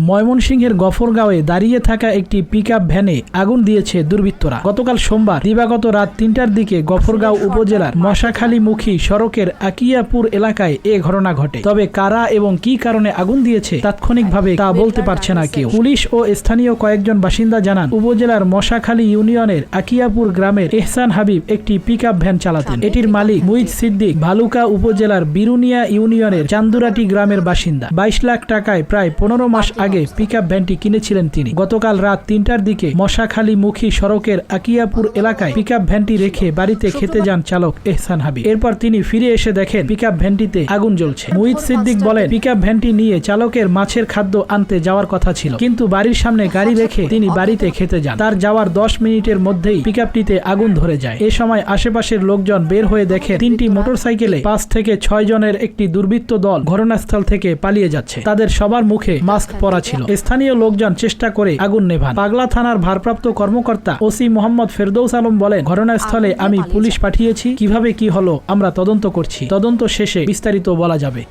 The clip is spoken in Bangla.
ময়মনসিংহের গফরগাঁওয়ে দাঁড়িয়ে থাকা একটি পিকআপ ভ্যানে আগুন দিয়েছে দুর্বৃত্তরা। গতকাল সোমবার দিবাগত রাত ৩টার দিকে গফরগাঁও উপজেলার মশাখালীমুখী সড়কের আকিয়াপুর এলাকায় এ ঘটনা ঘটে। তবে কারা এবং কি কারণে আগুন দিয়েছে তাৎক্ষণিকভাবে তা বলতে পারছে না কেউ। পুলিশ ও স্থানীয় কয়েকজন বাসিন্দা জানান, উপজেলার মশাখালী ইউনিয়নের আকিয়াপুর গ্রামের এহসান হাবিব একটি পিকআপ ভ্যান চালাতেন। এটির মালিক মুইজ সিদ্দিক ভালুকা উপজেলার বিরুনিয়া ইউনিয়নের চান্দুরাটি গ্রামের বাসিন্দা। ২২ লাখ টাকায় প্রায় ১৫ মাস আগে পিকআপ ভ্যানটি কিনেছিলেন তিনি। গতকাল রাত ৩টার দিকে মশাখালীমুখী সড়কের আকিয়াপুর এলাকায় পিকআপ ভ্যানটি রেখে বাড়িতে খেতে যান চালক এহসান হাবিব। এরপর তিনি ফিরে এসে দেখেন পিকআপ ভ্যানটিতে আগুন জ্বলছে। মুইজ সিদ্দিক বলেন, পিকআপ ভ্যানটি নিয়ে চালকের মাছের খাদ্য আনতে যাওয়ার কথা ছিল, কিন্তু বাড়ির সামনে গাড়ি রেখে তিনি বাড়িতে খেতে যান। তার যাওয়ার ১০ মিনিটের মধ্যেই পিকআপটিতে আগুন ধরে যায়। এ সময় আশেপাশের লোকজন বের হয়ে দেখে ৩টি মোটরসাইকেলে ৫ থেকে ৬ জনের একটি দুর্বৃত্ত দল ঘটনাস্থল থেকে পালিয়ে যাচ্ছে। তাদের সবার মুখে মাস্ক পরা ছিল। স্থানীয় লোকজন চেষ্টা করে আগুন নেভান। পাগলা থানার ভারপ্রাপ্ত কর্মকর্তা ওসি মোহাম্মদ ফেরদৌস আলম বলেন, ঘটনাস্থলে আমি পুলিশ পাঠিয়েছি। কিভাবে কি হলো আমরা তদন্ত করছি। তদন্ত শেষে বিস্তারিত বলা যাবে।